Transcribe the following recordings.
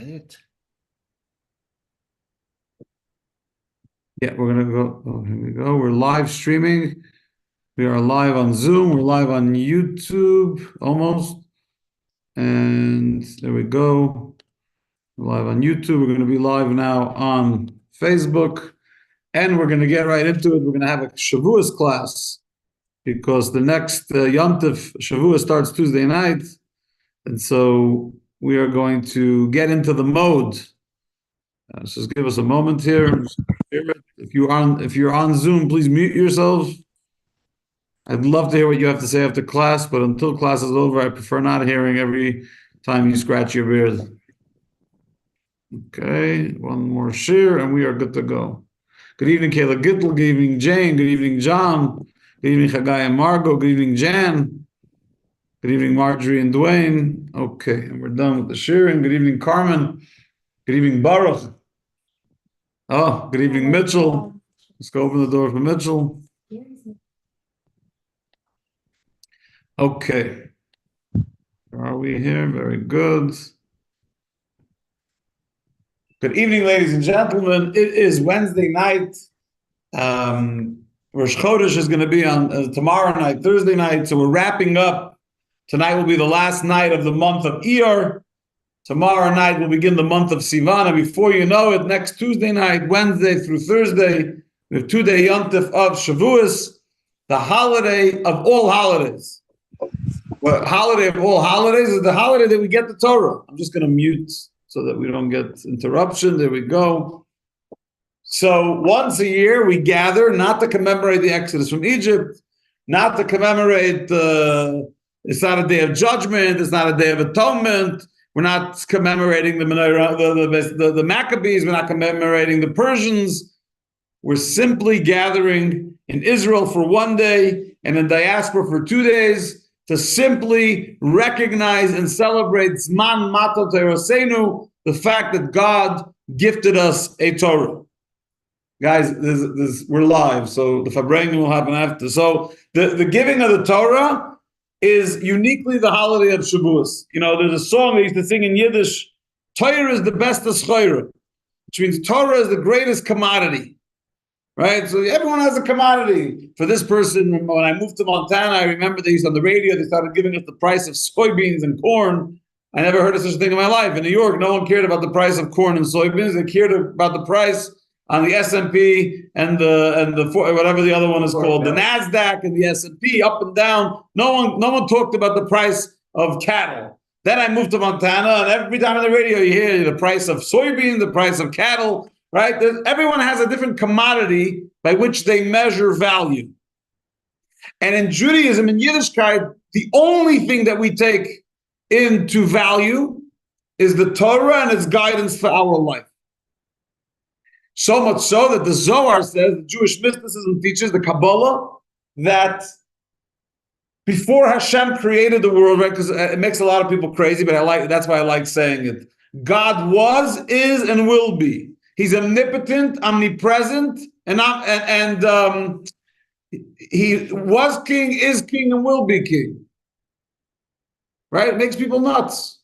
It. Yeah, we're gonna go. Oh, here we go. We're live streaming. We are live on Zoom. We're live on YouTube almost. And there we go. We're live on YouTube. We're going to be live now on Facebook. And we're going to get right into it. We're going to have a Shavuos class because the next Yom Tov Shavuos starts Tuesday night. And so we are going to get into the mode. Just give us a moment here. If you're on Zoom, please mute yourself. I'd love to hear what you have to say after class, but until class is over, I prefer not hearing every time you scratch your beard. Okay, one more share, and we are good to go. Good evening, Kayla Gittel. Good evening, Jane. Good evening, John. Good evening, Chagai and Margot. Good evening, Jan. Good evening, Marjorie and Dwayne. Okay, and we're done with the sharing. Good evening, Carmen. Good evening, Baruch. Oh, good evening, Mitchell. Let's go open the door for Mitchell. Okay. Are we here? Very good. Good evening, ladies and gentlemen. It is Wednesday night. Rosh Chodesh is going to be on tomorrow night, Thursday night. So we're wrapping up. Tonight will be the last night of the month of Iyar. Tomorrow night we'll begin the month of Sivan. And before you know it, next Tuesday night, Wednesday through Thursday, we have 2-day Yom Tov of Shavuos, the holiday of all holidays. Well, holiday of all holidays is the holiday that we get the Torah. I'm just going to mute so that we don't get interruption. There we go. So once a year we gather, not to commemorate the Exodus from Egypt, not to commemorate it's not a day of judgment, it's not a day of atonement. We're not commemorating the Maccabees, we're not commemorating the Persians. We're simply gathering in Israel for one day and in diaspora for 2 days to simply recognize and celebrate Zman Matot Torosenu, the fact that God gifted us a Torah. Guys, we're live, so the Fabrengen will happen after. So the giving of the Torah is uniquely the holiday of Shavuos. You know, there's a song they used to sing in Yiddish, Torah is the best of schoira, which means Torah is the greatest commodity. Right? So everyone has a commodity. For this person, when I moved to Montana, I remember they used on the radio, they started giving us the price of soybeans and corn. I never heard of such a thing in my life. In New York, no one cared about the price of corn and soybeans. They cared about the price on the S&P and the whatever the other one is called, the NASDAQ and the S&P, up and down. No one talked about the price of cattle. Then I moved to Montana, and every time on the radio you hear the price of soybeans, the price of cattle. Right? Everyone has a different commodity by which they measure value. And in Judaism, in Yiddishkeit, the only thing that we take into value is the Torah and its guidance for our life. So much so that the Zohar says, the Jewish mysticism teaches, the Kabbalah, that before Hashem created the world, right? Because it makes a lot of people crazy, but that's why I like saying it. God was, is, and will be. He's omnipotent, omnipresent, and he was king, is king, and will be king. Right? It makes people nuts.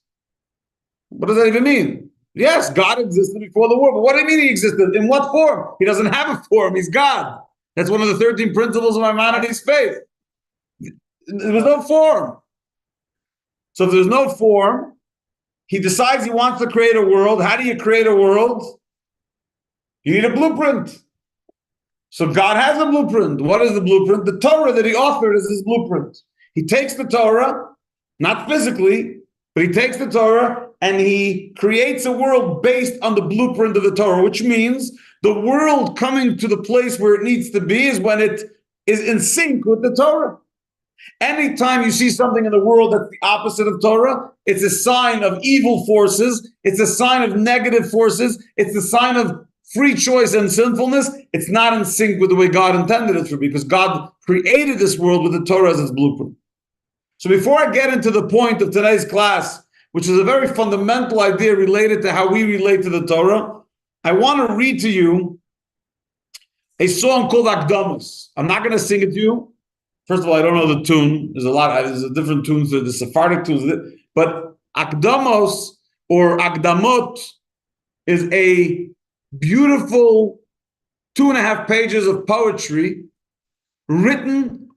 What does that even mean? Yes, God existed before the world, but what do you mean he existed? In what form? He doesn't have a form. He's God. That's one of the 13 principles of Maimonides' faith. There was no form. So if there's no form, he decides he wants to create a world. How do you create a world? You need a blueprint. So God has a blueprint. What is the blueprint? The Torah that he authored is his blueprint. He takes the Torah, not physically, but he takes the Torah and he creates a world based on the blueprint of the Torah, which means the world coming to the place where it needs to be is when it is in sync with the Torah. Anytime you see something in the world that's the opposite of Torah, it's a sign of evil forces, it's a sign of negative forces, it's a sign of free choice and sinfulness. It's not in sync with the way God intended it to be, because God created this world with the Torah as its blueprint. So before I get into the point of today's class, which is a very fundamental idea related to how we relate to the Torah, I want to read to you a song called Akdamos. I'm not going to sing it to you. First of all, I don't know the tune. There's a different tunes, the Sephardic tunes, but Akdamos or Agdamot, is a beautiful 2.5 pages of poetry written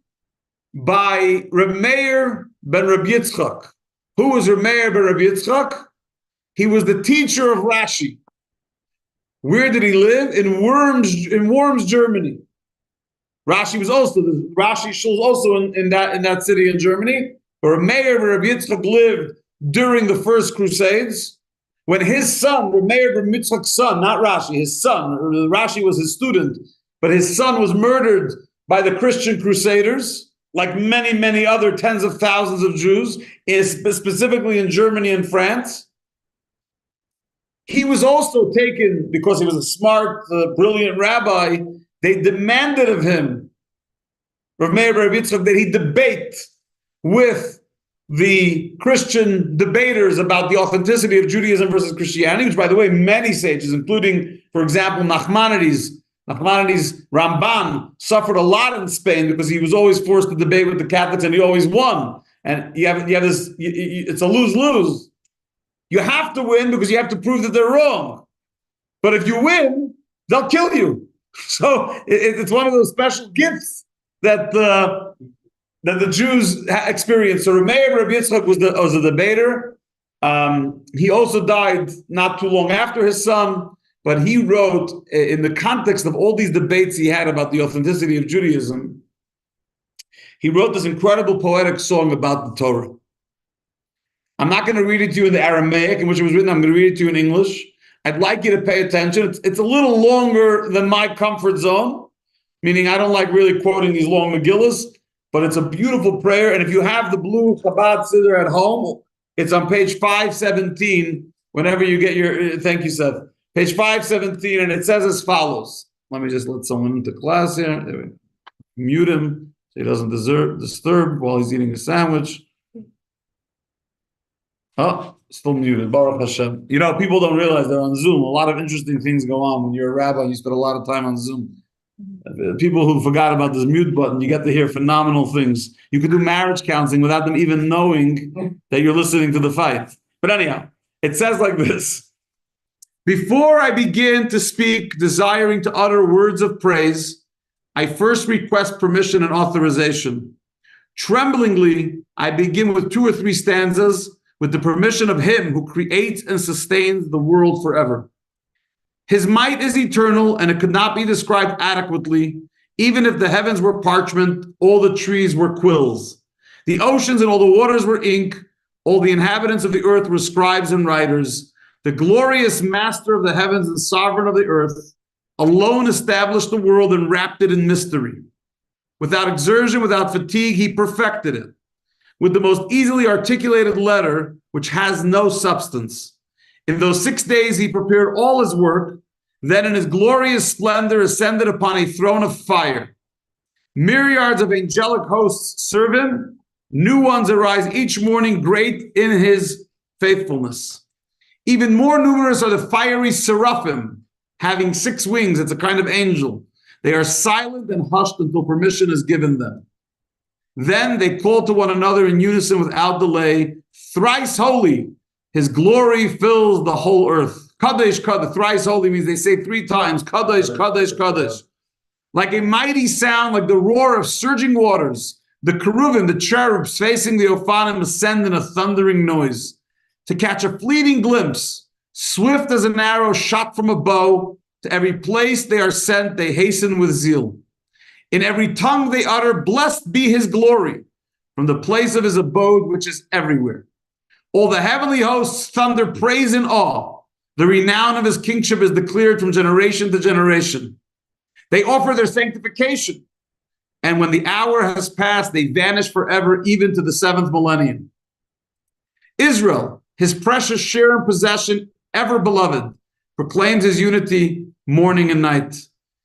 by Reb Meir ben Reb Yitzchak. Who was Reb Meir ben Reb Yitzchak? He was the teacher of Rashi. Where did he live? In Worms, Germany. Rashi was also in that city in Germany. Where Meir ben Reb Yitzchak lived during the first Crusades, when his son, Reb Meir ben Yitzchak's son, not Rashi, his son, Rashi was his student, but his son was murdered by the Christian Crusaders, like many, many other tens of thousands of Jews, specifically in Germany and France. He was also taken, because he was a smart, brilliant rabbi, they demanded of him, Rav Meir ben Rav Yitzchak, that he debate with the Christian debaters about the authenticity of Judaism versus Christianity, which, by the way, many sages, including, for example, Nachmanides Ramban, suffered a lot in Spain because he was always forced to debate with the Catholics and he always won. And you have this, it's a lose-lose. You have to win because you have to prove that they're wrong. But if you win, they'll kill you. So it's one of those special gifts that the Jews experienced. So Meir ben Rabbi Yitzchak was a debater. He also died not too long after his son, but he wrote, in the context of all these debates he had about the authenticity of Judaism, he wrote this incredible poetic song about the Torah. I'm not going to read it to you in the Aramaic in which it was written. I'm going to read it to you in English. I'd like you to pay attention. It's a little longer than my comfort zone, meaning I don't like really quoting these long Megillas, but it's a beautiful prayer. And if you have the blue Chabad Siddur at home, it's on page 517, whenever you get your, thank you, Seth. Page 517, and it says as follows. Let me just let someone into class here. There we go. Mute him so he doesn't disturb while he's eating a sandwich. Oh, still muted. Baruch Hashem. You know, people don't realize they're on Zoom. A lot of interesting things go on when you're a rabbi and you spend a lot of time on Zoom. People who forgot about this mute button, you get to hear phenomenal things. You could do marriage counseling without them even knowing that you're listening to the fight. But anyhow, it says like this. Before I begin to speak, desiring to utter words of praise, I first request permission and authorization. Tremblingly, I begin with 2 or 3 stanzas with the permission of him who creates and sustains the world forever. His might is eternal, and it could not be described adequately, even if the heavens were parchment, all the trees were quills. The oceans and all the waters were ink, all the inhabitants of the earth were scribes and writers. The glorious master of the heavens and sovereign of the earth alone established the world and wrapped it in mystery. Without exertion, without fatigue, he perfected it. With the most easily articulated letter, which has no substance. In those 6 days, he prepared all his work, then in his glorious splendor ascended upon a throne of fire. Myriads of angelic hosts serve him. New ones arise each morning, great in his faithfulness. Even more numerous are the fiery seraphim, having 6 wings. It's a kind of angel. They are silent and hushed until permission is given them. Then they call to one another in unison without delay, thrice holy, his glory fills the whole earth. Kadesh, Kadesh, thrice holy means they say 3 times, Kadesh, Kadesh, Kadesh. Like a mighty sound, like the roar of surging waters, the cherubim, the cherubs facing the Ophanim ascend in a thundering noise. To catch a fleeting glimpse, swift as an arrow shot from a bow, to every place they are sent, they hasten with zeal. In every tongue they utter, blessed be his glory, from the place of his abode, which is everywhere. All the heavenly hosts thunder praise and awe. The renown of his kingship is declared from generation to generation. They offer their sanctification. And when the hour has passed, they vanish forever, even to the 7th millennium. Israel, his precious share and possession, ever beloved, proclaims his unity morning and night.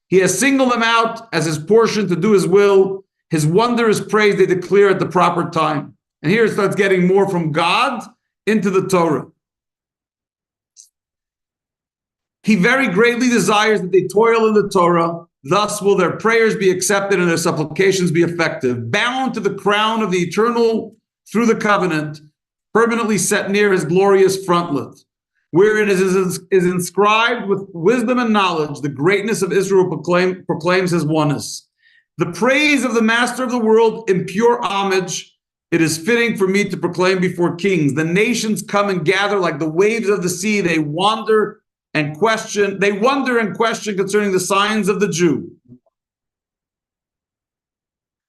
He has singled them out as his portion to do his will. His wondrous praise they declare at the proper time. And here it starts getting more from God into the Torah. He very greatly desires that they toil in the Torah. Thus will their prayers be accepted and their supplications be effective. Bound to the crown of the eternal through the covenant, permanently set near his glorious frontlet. wherein is inscribed with wisdom and knowledge, the greatness of Israel proclaims his oneness. The praise of the master of the world in pure homage, it is fitting for me to proclaim before kings. The nations come and gather like the waves of the sea. They wonder and question concerning the signs of the Jew.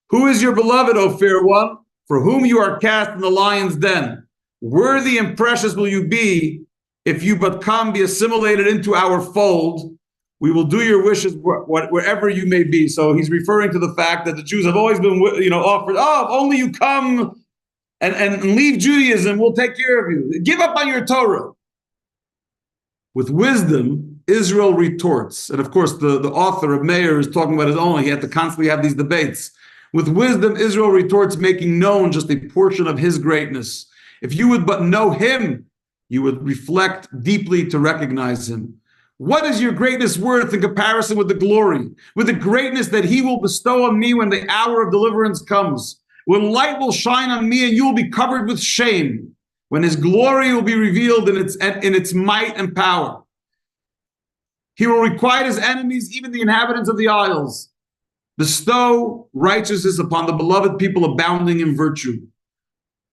Who is your beloved, O fair one, for whom you are cast in the lion's den? Worthy and precious will you be if you but be assimilated into our fold. We will do your wishes wherever you may be. So he's referring to the fact that the Jews have always been, offered, if only you come and leave Judaism, we'll take care of you. Give up on your Torah. With wisdom, Israel retorts. And of course, the author of Meir is talking about his own. He had to constantly have these debates. With wisdom, Israel retorts, making known just a portion of his greatness. If you would but know him, you would reflect deeply to recognize him. What is your greatness worth in comparison with the glory, with the greatness that he will bestow on me when the hour of deliverance comes? When light will shine on me and you will be covered with shame, when his glory will be revealed in its might and power. He will requite his enemies, even the inhabitants of the isles. Bestow righteousness upon the beloved people abounding in virtue.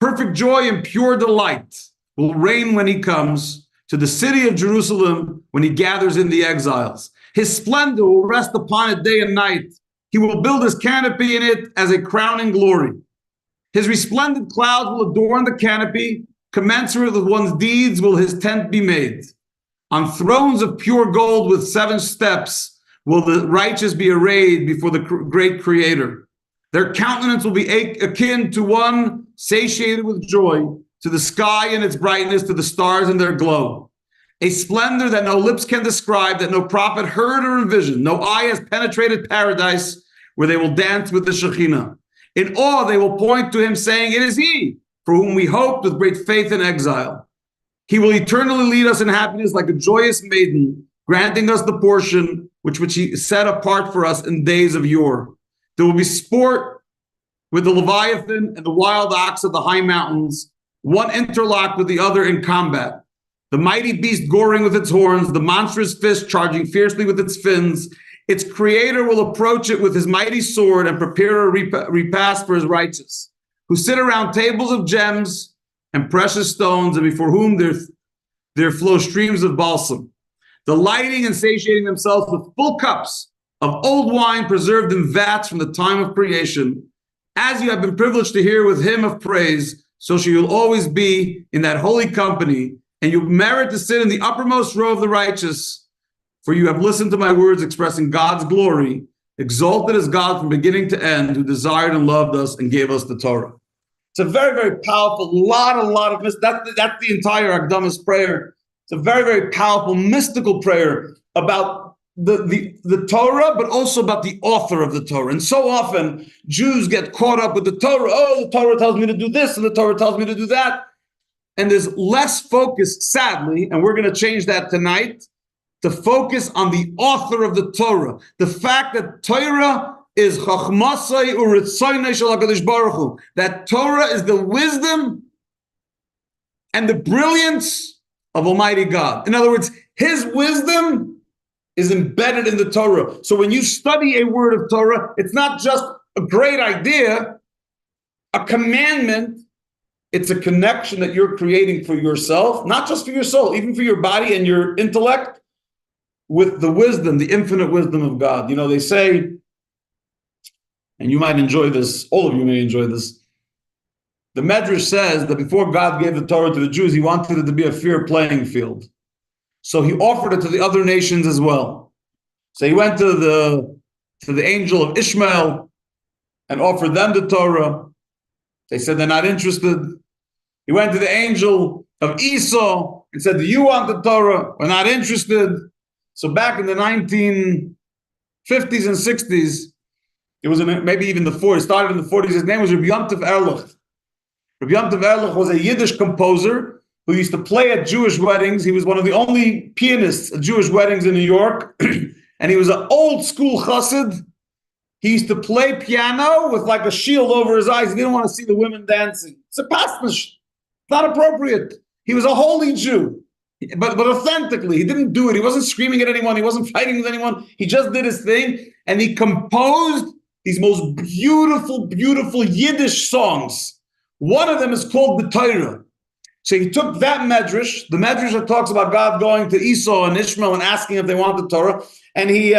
Perfect joy and pure delight will reign when he comes to the city of Jerusalem when he gathers in the exiles. His splendor will rest upon it day and night. He will build his canopy in it as a crowning glory. His resplendent clouds will adorn the canopy. Commensurate with one's deeds will his tent be made. On thrones of pure gold with 7 steps will the righteous be arrayed before the great Creator. Their countenance will be akin to one satiated with joy, to the sky and its brightness, to the stars and their glow. A splendor that no lips can describe, that no prophet heard or envisioned. No eye has penetrated paradise, where they will dance with the Shekhinah. In awe they will point to him, saying, it is he for whom we hoped with great faith in exile. He will eternally lead us in happiness like a joyous maiden, granting us the portion which he set apart for us in days of yore. There will be sport with the Leviathan and the wild ox of the high mountains, one interlocked with the other in combat. The mighty beast goring with its horns, the monstrous fish charging fiercely with its fins. Its creator will approach it with his mighty sword and prepare a repast for his righteous, who sit around tables of gems and precious stones, and before whom there flow streams of balsam, delighting and satiating themselves with full cups of old wine preserved in vats from the time of creation. As you have been privileged to hear with hymn of praise, so shall you always be in that holy company, and you merit to sit in the uppermost row of the righteous, for you have listened to my words expressing God's glory. Exalted is God from beginning to end, who desired and loved us and gave us the Torah. It's a very, very powerful, lot of that's the entire Akdama's prayer. It's a very, very powerful, mystical prayer about the Torah, but also about the author of the Torah. And so often Jews get caught up with the Torah. Oh, the Torah tells me to do this, and the Torah tells me to do that. And there's less focus, sadly, and we're going to change that tonight, to focus on the author of the Torah. The fact that Torah is Chachmasai Uritzonai Shel HaKadosh Baruch Hu. That Torah is the wisdom and the brilliance of Almighty God. In other words, his wisdom is embedded in the Torah. So when you study a word of Torah, it's not just a great idea, a commandment. It's a connection that you're creating for yourself, not just for your soul, even for your body and your intellect, with the wisdom, the infinite wisdom of God. You know, they say, and you might enjoy this, all of you may enjoy this, the Medrash says that before God gave the Torah to the Jews, he wanted it to be a fair playing field. So he offered it to the other nations as well. So he went to the angel of Ishmael and offered them the Torah. They said they're not interested. He went to the angel of Esau and said, do you want the Torah? We're not interested. So back in the 1950s and 60s, it was maybe even the 40s, started in the 40s. His name was Rabbi Yontif Erlich. Rabbi Yontif Erlich was a Yiddish composer who used to play at Jewish weddings. He was one of the only pianists at Jewish weddings in New York. And he was an old school chassid. He used to play piano with like a shield over his eyes. He didn't want to see the women dancing. It's a pasnish. It's not appropriate. He was a holy Jew. but authentically. He didn't do it. He wasn't screaming at anyone. He wasn't fighting with anyone. He just did his thing, and he composed these most beautiful, beautiful Yiddish songs. One of them is called the Torah. So he took that medrash, the medrash that talks about God going to Esau and Ishmael and asking if they want the Torah, and he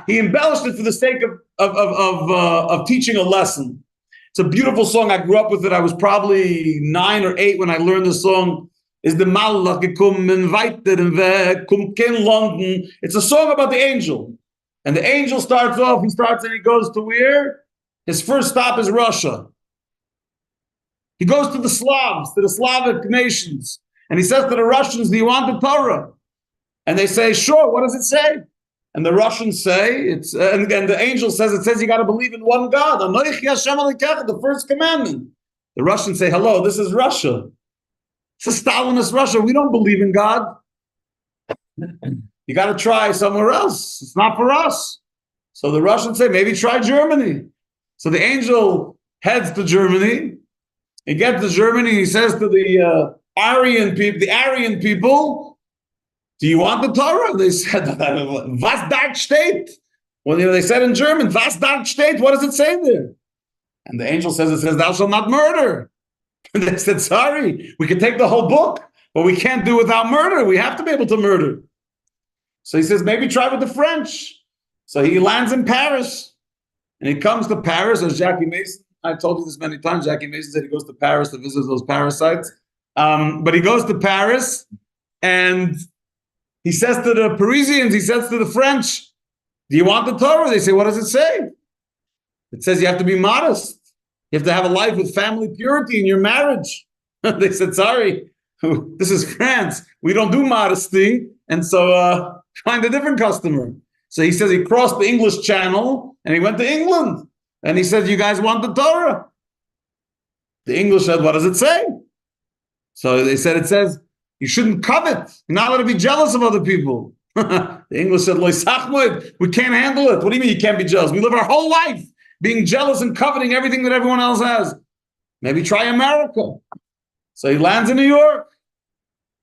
he embellished it for the sake of teaching a lesson. It's a beautiful song. I grew up with it. I was probably 9 or 8 when I learned this song. Is the Malach gekommen weiter weg, kommt kein London. It's a song about the angel. And the angel starts off, and he goes to where? His first stop is Russia. He goes to the Slavs, to the Slavic nations. And he says to the Russians, do you want the Torah? And they say, sure, what does it say? And the Russians say, and the angel says, it says you got to believe in one God. The first commandment. The Russians say, hello, this is Russia. It's a Stalinist Russia. We don't believe in God. You got to try somewhere else. It's not for us. So the Russians say, maybe try Germany. So the angel heads to Germany. He gets to Germany. He says to the Aryan people, do you want the Torah? They said, was dort steht? Well, they said in German, was dort steht? What does it say there? And the angel says, it says, thou shalt not murder. And they said, sorry, we can take the whole book, but we can't do without murder. We have to be able to murder. So he says, maybe try with the French. So he lands in Paris. And he comes to Paris, as Jackie Mason, I told you this many times, Jackie Mason said he goes to Paris to visit those parasites. But he goes to Paris, and he says to the Parisians, he says to the French, do you want the Torah? They say, what does it say? It says you have to be modest. You have to have a life with family purity in your marriage. They said, sorry, this is France. We don't do modesty. And so find a different customer. So he says he crossed the English Channel and he went to England. And he said, you guys want the Torah? The English said, what does it say? So they said, it says, you shouldn't covet. You're not allowed to be jealous of other people. The English said, we can't handle it. What do you mean you can't be jealous? We live our whole life being jealous and coveting everything that everyone else has. Maybe try America. So he lands in New York.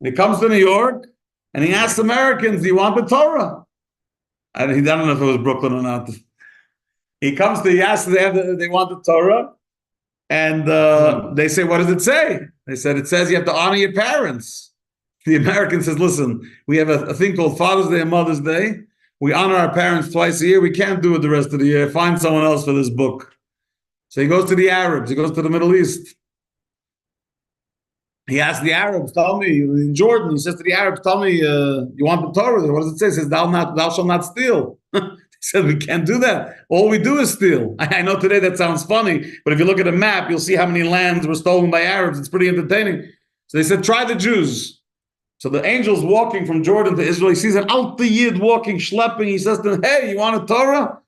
And he comes to New York and he asks Americans, do you want the Torah? I don't know if it was Brooklyn or not. He asks, they want the Torah. And they say, what does it say? They said, it says you have to honor your parents. The American says, listen, we have a thing called Father's Day and Mother's Day. We honor our parents twice a year. We can't do it the rest of the year. Find someone else for this book. So he goes to the Arabs. He goes to the Middle East. He asks the Arabs, tell me, in Jordan, he says to the Arabs, tell me, you want the Torah? What does it say? It says, thou shalt not steal. He said, we can't do that. All we do is steal. I know today that sounds funny, but if you look at a map, you'll see how many lands were stolen by Arabs. It's pretty entertaining. So they said, try the Jews. So the angel's walking from Jordan to Israel. He sees an Alta Yid walking, schlepping. He says to him, hey, you want a Torah?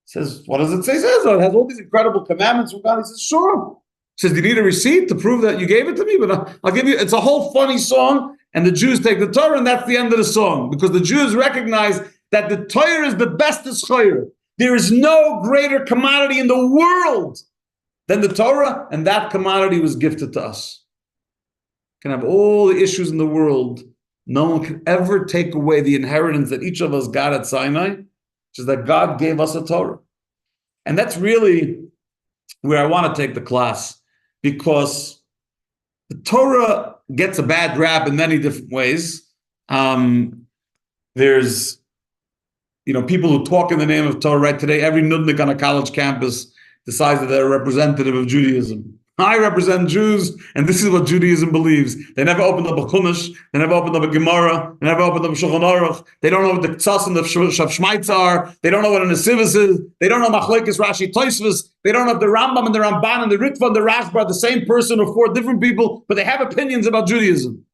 He says, what does it say? He says, it has all these incredible commandments from God. He says, sure. He says, do you need a receipt to prove that you gave it to me? But I'll give you, it's a whole funny song. And the Jews take the Torah, and that's the end of the song. Because the Jews recognize that the Torah is the bestest Torah. There is no greater commodity in the world than the Torah, and that commodity was gifted to us. Can have all the issues in the world. No one can ever take away the inheritance that each of us got at Sinai, which is that God gave us a Torah. And that's really where I want to take the class, because the Torah gets a bad rap in many different ways. There's, people who talk in the name of Torah. Right today, every nudnik on a college campus decides that they're a representative of Judaism. I represent Jews, and this is what Judaism believes. They never opened up a Chumash, they never opened up a Gemara, they never opened up a Shulchan Aruch. They don't know what the Tzas and the Shav Shmaitz are. They don't know what an Nesivus is. They don't know Machlekes Rashi Tosfos. They don't know if the Rambam and the Ramban and the Ritva and the Rashba are the same person or 4 different people, but they have opinions about Judaism.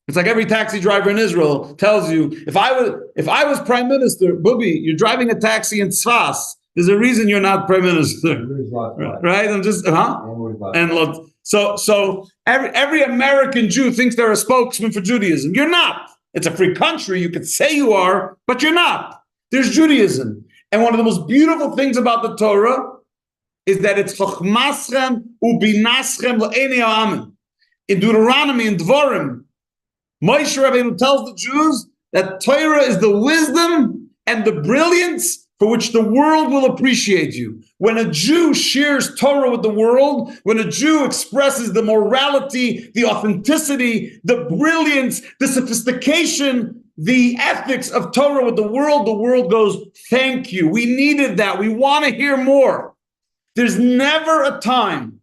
It's like every taxi driver in Israel tells you, if I was prime minister, Bubi, you're driving a taxi in Tzfas. There's a reason you're not prime minister, right? I'm just, And look, so every American Jew thinks they're a spokesman for Judaism. You're not. It's a free country. You could say you are, but you're not. There's Judaism, and one of the most beautiful things about the Torah is that it's chochmaschem ubinaschem le'enei ha'amim. in Deuteronomy, in Dvarim, Moshe Rabbeinu tells the Jews that Torah is the wisdom and the brilliance for which the world will appreciate you. When a Jew shares Torah with the world, when a Jew expresses the morality, the authenticity, the brilliance, the sophistication, the ethics of Torah with the world goes, thank you. We needed that. We want to hear more. There's never a time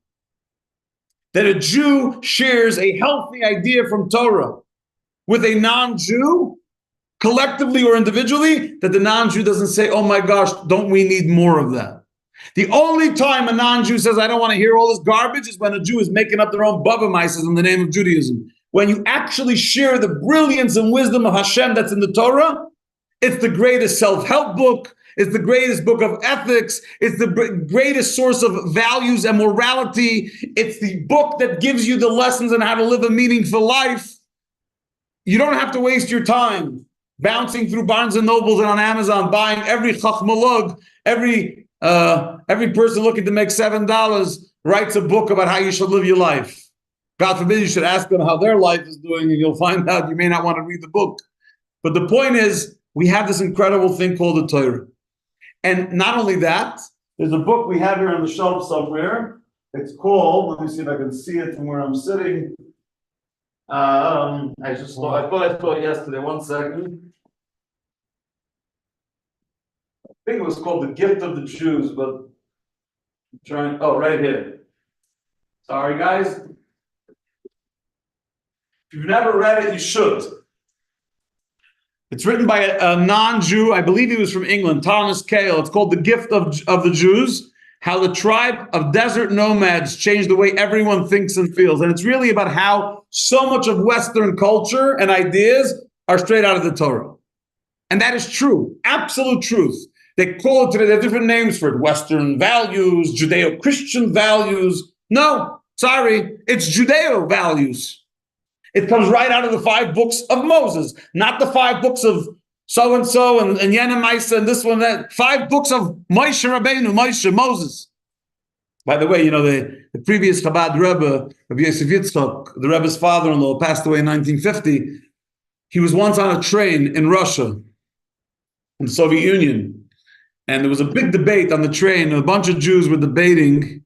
that a Jew shares a healthy idea from Torah with a non-Jew, collectively or individually, that the non-Jew doesn't say, oh my gosh, don't we need more of that? The only time a non-Jew says, I don't want to hear all this garbage, is when a Jew is making up their own Baba Mises in the name of Judaism. When you actually share the brilliance and wisdom of Hashem that's in the Torah, it's the greatest self-help book, it's the greatest book of ethics, it's the greatest source of values and morality, it's the book that gives you the lessons on how to live a meaningful life. You don't have to waste your time bouncing through Barnes and Nobles and on Amazon, buying every chachmalog, every person looking to make $7 writes a book about how you should live your life. God forbid you should ask them how their life is doing, and you'll find out you may not want to read the book. But the point is, we have this incredible thing called the Torah. And not only that, there's a book we have here on the shelf somewhere. It's called, let me see if I can see it from where I'm sitting. I thought I saw it yesterday. 1 second. I think it was called The Gift of the Jews, but I'm trying. Oh, right here. Sorry, guys. If you've never read it, you should. It's written by a non-Jew. I believe he was from England, Thomas Cale. It's called The Gift of the Jews, how the tribe of desert nomads changed the way everyone thinks and feels. And it's really about how so much of Western culture and ideas are straight out of the Torah. And that is true, absolute truth. They call it today, there are different names for it. Western values, Judeo-Christian values. No, sorry, it's Judeo values. It comes right out of the 5 books of Moses, not the 5 books of so-and-so and Yenemaisa and this one, that. 5 books of Moshe Rabbeinu, Moses. By the way, you know, the previous Chabad Rebbe, Rabbi Yosef Yitzchak, the Rebbe's father-in-law, passed away in 1950. He was once on a train in Russia, in the Soviet Union, and there was a big debate on the train. A bunch of Jews were debating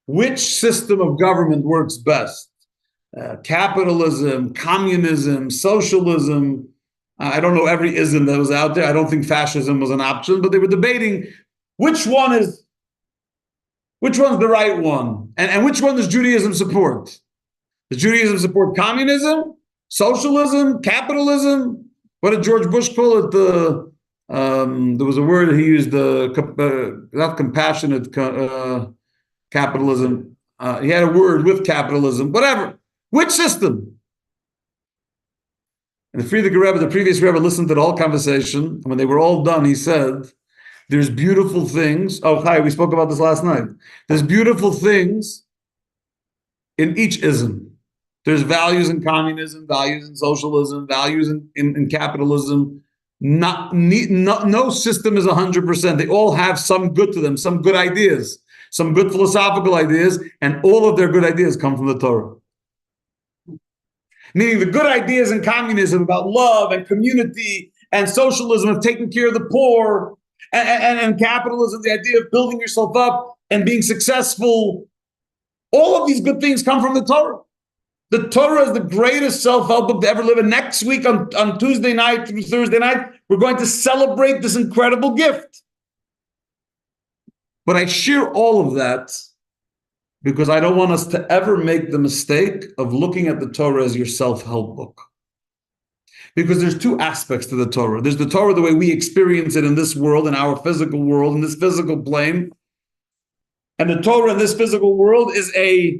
which system of government works best. Capitalism, communism, socialism. I don't know every ism that was out there. I don't think fascism was an option, but they were debating which one's the right one, and which one does Judaism support? Does Judaism support communism, socialism, capitalism? What did George Bush call it? There was a word he used, not compassionate capitalism. He had a word with capitalism, whatever. Which system? And the Frierdiker Rebbe, the previous Rebbe, listened to the whole conversation. And when they were all done, he said, there's beautiful things. Oh, hi, we spoke about this last night. There's beautiful things in each ism. There's values in communism, values in socialism, values in capitalism. No system is 100%. They all have some good to them, some good ideas, some good philosophical ideas, and all of their good ideas come from the Torah. Meaning the good ideas in communism about love and community and socialism of taking care of the poor, and capitalism, the idea of building yourself up and being successful, all of these good things come from the Torah. The Torah is the greatest self-help book to ever live. And next week on Tuesday night through Thursday night, we're going to celebrate this incredible gift. But I share all of that because I don't want us to ever make the mistake of looking at the Torah as your self-help book. Because there's 2 aspects to the Torah. There's the Torah the way we experience it in this world, in our physical world, in this physical plane. And the Torah in this physical world is a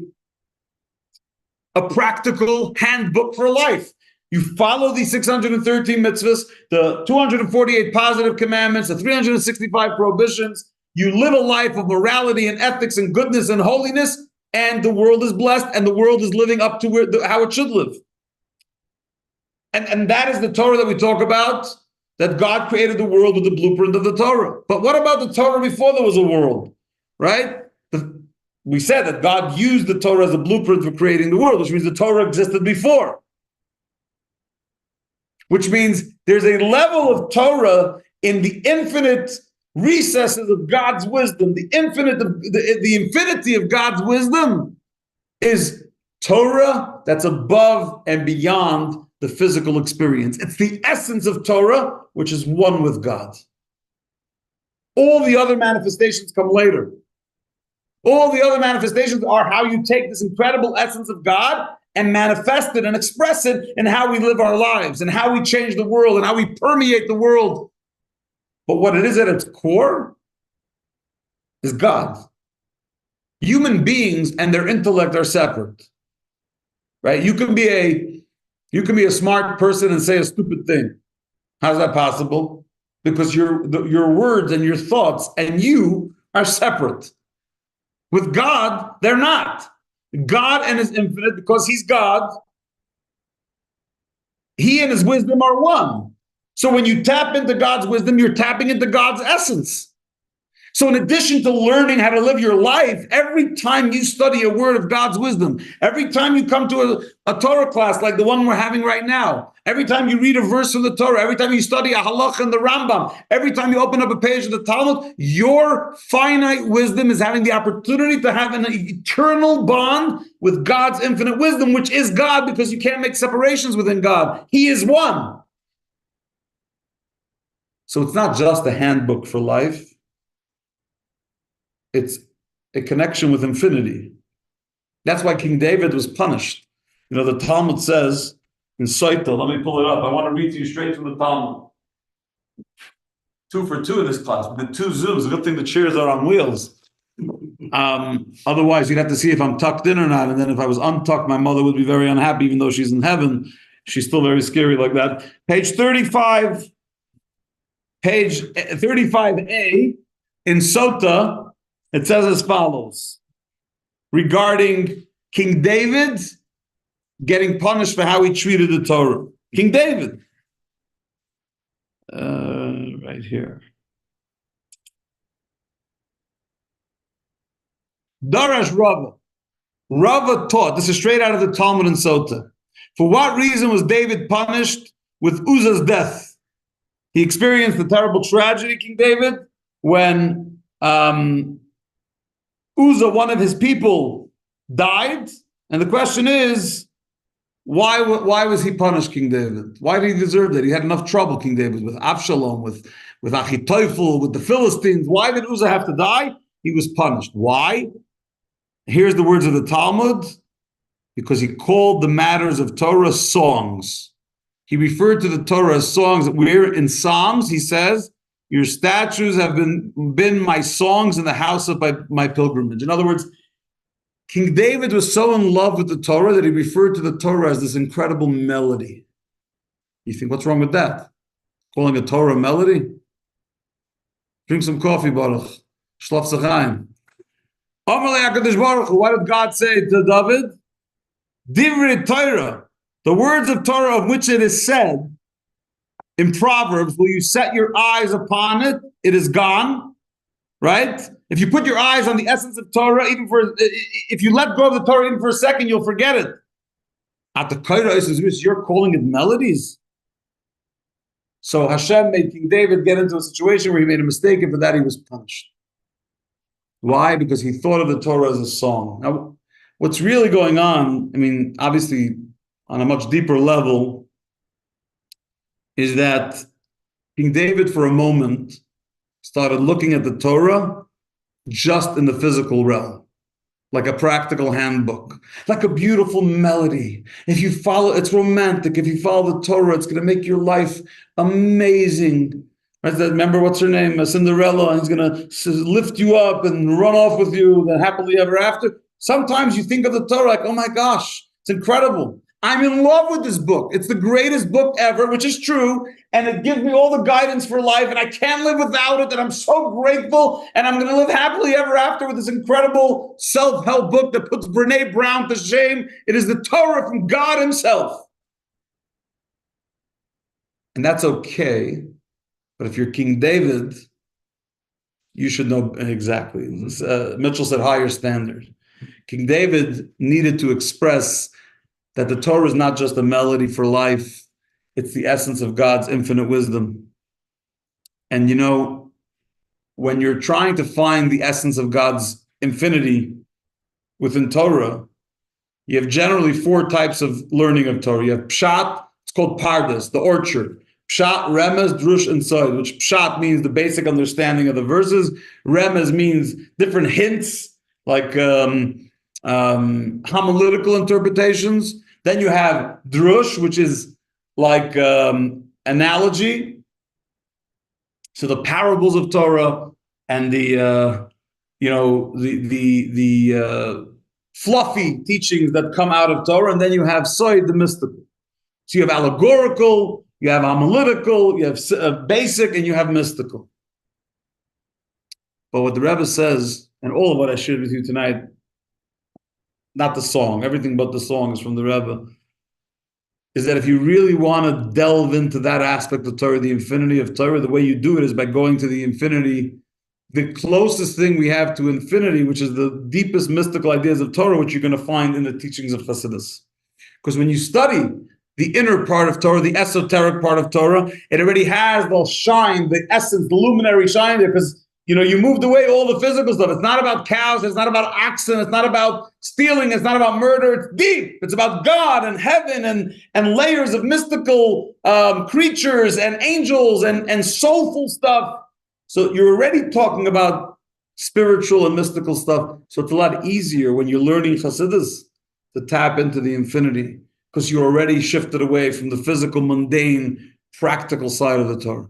practical handbook for life. You follow the 613 mitzvahs, the 248 positive commandments, the 365 prohibitions. You live a life of morality and ethics and goodness and holiness, and the world is blessed, and the world is living up to how it should live. And that is the Torah that we talk about, that God created the world with the blueprint of the Torah. But what about the Torah before there was a world, right? we said that God used the Torah as a blueprint for creating the world, which means the Torah existed before. Which means there's a level of Torah in the infinite recesses of God's wisdom. The infinity of God's wisdom is Torah that's above and beyond the physical experience. It's the essence of Torah, which is one with God. All the other manifestations come later. All the other manifestations are how you take this incredible essence of God and manifest it and express it in how we live our lives and how we change the world and how we permeate the world. But what it is at its core is God. Human beings and their intellect are separate, right? You can be a smart person and say a stupid thing. How's that possible? Because your words and your thoughts and you are separate. With God, they're not. God and his infinite, because he's God, he and his wisdom are one. So when you tap into God's wisdom, you're tapping into God's essence. So in addition to learning how to live your life, every time you study a word of God's wisdom, every time you come to a Torah class like the one we're having right now, every time you read a verse from the Torah, every time you study a halakha and the Rambam, every time you open up a page of the Talmud, your finite wisdom is having the opportunity to have an eternal bond with God's infinite wisdom, which is God, because you can't make separations within God. He is one. So it's not just a handbook for life. It's a connection with infinity. That's why King David was punished. You know, the Talmud says in Soita, let me pull it up. I want to read to you straight from the Talmud. 2 for 2 in this class. The 2 Zooms. A good thing the chairs are on wheels. Otherwise, you'd have to see if I'm tucked in or not. And then if I was untucked, my mother would be very unhappy, even though she's in heaven. She's still very scary like that. Page 35, page 35a in Sota, it says as follows, regarding King David getting punished for how he treated the Torah. King David, right here. Darash Rava. Rava taught, this is straight out of the Talmud in Sota. For what reason was David punished with Uzzah's death? He experienced the terrible tragedy, King David, when Uzzah, one of his people, died. And the question is, why was he punished, King David? Why did he deserve that? He had enough trouble, King David, with Absalom, with Achitophel, with the Philistines. Why did Uzzah have to die? He was punished. Why? Here's the words of the Talmud. Because he called the matters of Torah songs. He referred to the Torah as songs. We're in Psalms, he says, your statues have been my songs in the house of my pilgrimage. In other words, King David was so in love with the Torah that he referred to the Torah as this incredible melody. You think, what's wrong with that? Calling a Torah a melody? Drink some coffee, Baruch. Shlaf Zachayim. What did God say to David? Divrei Torah, the words of Torah of which it is said in Proverbs, will you set your eyes upon it? It is gone, right? If you put your eyes on the essence of Torah, if you let go of the Torah even for a second, you'll forget it. At the Torah, you're calling it melodies. So Hashem made King David get into a situation where he made a mistake, and for that he was punished. Why? Because he thought of the Torah as a song. Now, what's really going on, I mean, obviously, on a much deeper level, is that King David, for a moment, started looking at the Torah just in the physical realm, like a practical handbook, like a beautiful melody. If you follow, it's romantic. If you follow the Torah, it's going to make your life amazing. Right? Remember, what's her name? Cinderella, and he's going to lift you up and run off with you, then happily ever after. Sometimes you think of the Torah like, oh my gosh, it's incredible. I'm in love with this book. It's the greatest book ever, which is true. And it gives me all the guidance for life. And I can't live without it. And I'm so grateful. And I'm going to live happily ever after with this incredible self-help book that puts Brene Brown to shame. It is the Torah from God himself. And that's okay. But if you're King David, you should know exactly. Mitchell said higher standard. King David needed to express that the Torah is not just a melody for life, it's the essence of God's infinite wisdom. And when you're trying to find the essence of God's infinity within Torah, you have generally four types of learning of Torah. You have Pshat, it's called Pardes, the orchard. Pshat, Remez, Drush, and Sod, which Pshat means the basic understanding of the verses. Remez means different hints, like homiletical interpretations. Then you have Drush, which is like analogy. So the parables of Torah and the fluffy teachings that come out of Torah, and then you have Sod, the mystical. So you have allegorical, you have homiletical, you have basic, and you have mystical. But what the Rebbe says, and all of what I shared with you tonight, not the song, everything but the song is from the Rebbe, is that if you really want to delve into that aspect of Torah, the infinity of Torah, the way you do it is by going to the infinity, the closest thing we have to infinity, which is the deepest mystical ideas of Torah, which you're going to find in the teachings of Chassidus. Because when you study the inner part of Torah, the esoteric part of Torah, it already has the shine, the essence, the luminary shine there, because you moved away all the physical stuff. It's not about cows, it's not about oxen, it's not about stealing, it's not about murder, it's deep. It's about God and heaven and layers of mystical creatures and angels and soulful stuff. So you're already talking about spiritual and mystical stuff. So it's a lot easier when you're learning Chassidus to tap into the infinity, because you're already shifted away from the physical, mundane, practical side of the Torah.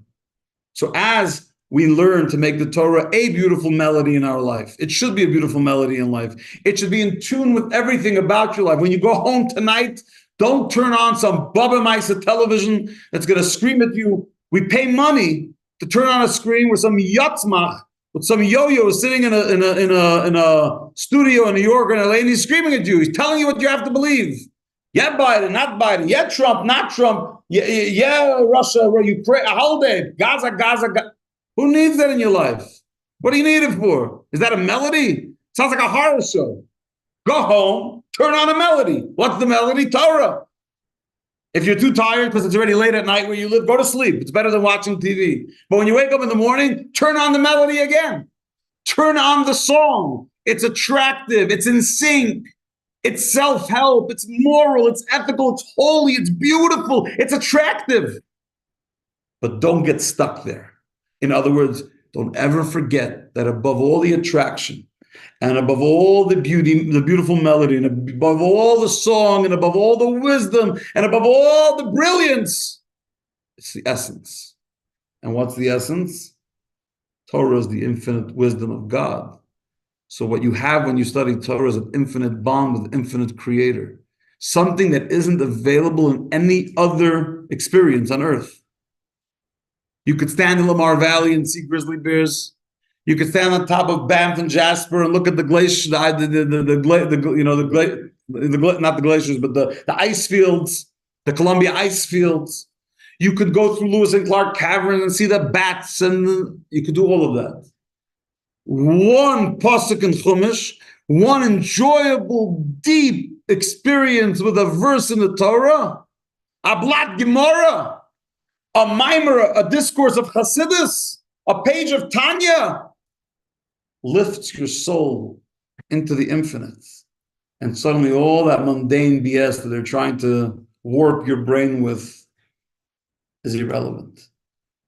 So as we learn to make the Torah a beautiful melody in our life, it should be a beautiful melody in life. It should be in tune with everything about your life. When you go home tonight, don't turn on some Baba Maisa television that's going to scream at you. We pay money to turn on a screen where some yatzmach with some yo-yo is sitting in a studio in New York or LA, and he's screaming at you. He's telling you what you have to believe. Yeah, Biden, not Biden. Yeah, Trump, not Trump. Yeah, Russia, Ukraine, holiday, Gaza, Gaza. Who needs that in your life? What do you need it for? Is that a melody? Sounds like a horror show. Go home, turn on a melody. What's the melody? Torah. If you're too tired because it's already late at night where you live, go to sleep. It's better than watching TV. But when you wake up in the morning, turn on the melody again. Turn on the song. It's attractive. It's in sync. It's self-help. It's moral. It's ethical. It's holy. It's beautiful. It's attractive. But don't get stuck there. In other words, don't ever forget that above all the attraction and above all the beauty, the beautiful melody, and above all the song, and above all the wisdom, and above all the brilliance, it's the essence. And what's the essence? Torah is the infinite wisdom of God. So what you have when you study Torah is an infinite bond with the infinite creator, something that isn't available in any other experience on earth. You could stand in Lamar Valley and see grizzly bears. You could stand on top of Banff and Jasper and look at the glaciers, not the glaciers, but the ice fields, the Columbia ice fields. You could go through Lewis and Clark Cavern and see the bats, and you could do all of that. One pasuk in Chumash, one enjoyable, deep experience with a verse in the Torah, a blat Gemara, a mimer, a discourse of Chassidus, a page of Tanya, lifts your soul into the infinite. And suddenly all that mundane BS that they're trying to warp your brain with is irrelevant.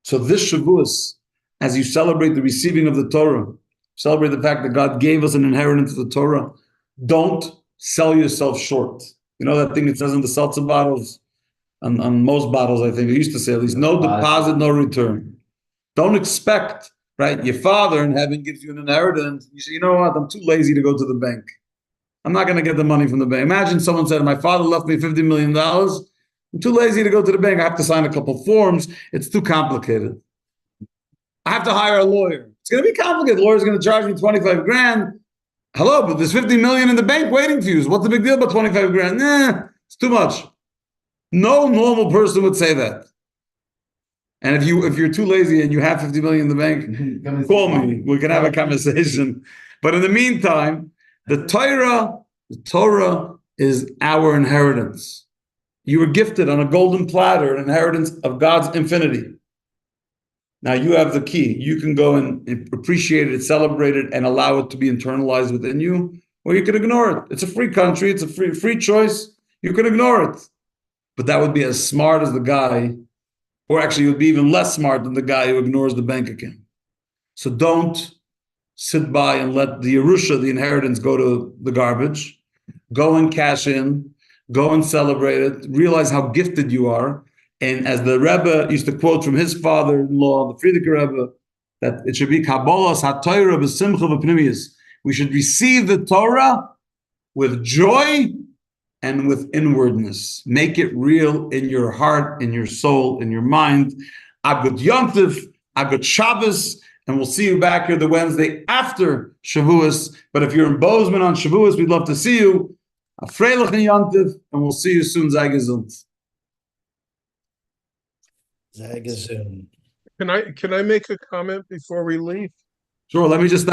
So this Shavuos, as you celebrate the receiving of the Torah, celebrate the fact that God gave us an inheritance of the Torah, don't sell yourself short. You know that thing it says in the seltzer bottles? On most bottles, I think, it used to say at least, no deposit, no return. Don't expect, right? Your father in heaven gives you an inheritance. You say, you know what? I'm too lazy to go to the bank. I'm not going to get the money from the bank. Imagine someone said, my father left me $50 million. I'm too lazy to go to the bank. I have to sign a couple forms. It's too complicated. I have to hire a lawyer. It's going to be complicated. The lawyer's going to charge me 25 grand. Hello, but there's 50 million in the bank waiting for you. What's the big deal about 25 grand? Nah, it's too much. No normal person would say that. And if you're too lazy and you have 50 million in the bank, call me. We can have a conversation. But in the meantime, The Torah is our inheritance. You were gifted on a golden platter, an inheritance of God's infinity. Now you have the key. You can go and appreciate it, celebrate it, and allow it to be internalized within you, or you can ignore it. It's a free country. It's a free choice. You can ignore it. But that would be as smart as the guy, or actually it would be even less smart than the guy who ignores the bank account. So don't sit by and let the Yerusha, the inheritance, go to the garbage. Go and cash in. Go and celebrate it. Realize how gifted you are. And as the Rebbe used to quote from his father-in-law, the Frierdiker Rebbe, that it should be Kabbalas HaTorah b'simcha v'pnimiyus. We should receive the Torah with joy and with inwardness. Make it real in your heart, in your soul, in your mind. Agut Yontif, Agut Shabbos, and we'll see you back here the Wednesday after Shavuos. But if you're in Bozeman on Shavuos, we'd love to see you. A Freilich and Yontif, and we'll see you soon. Sei gesund. Sehr gesund. Can I make a comment before we leave? Sure, let me just stop.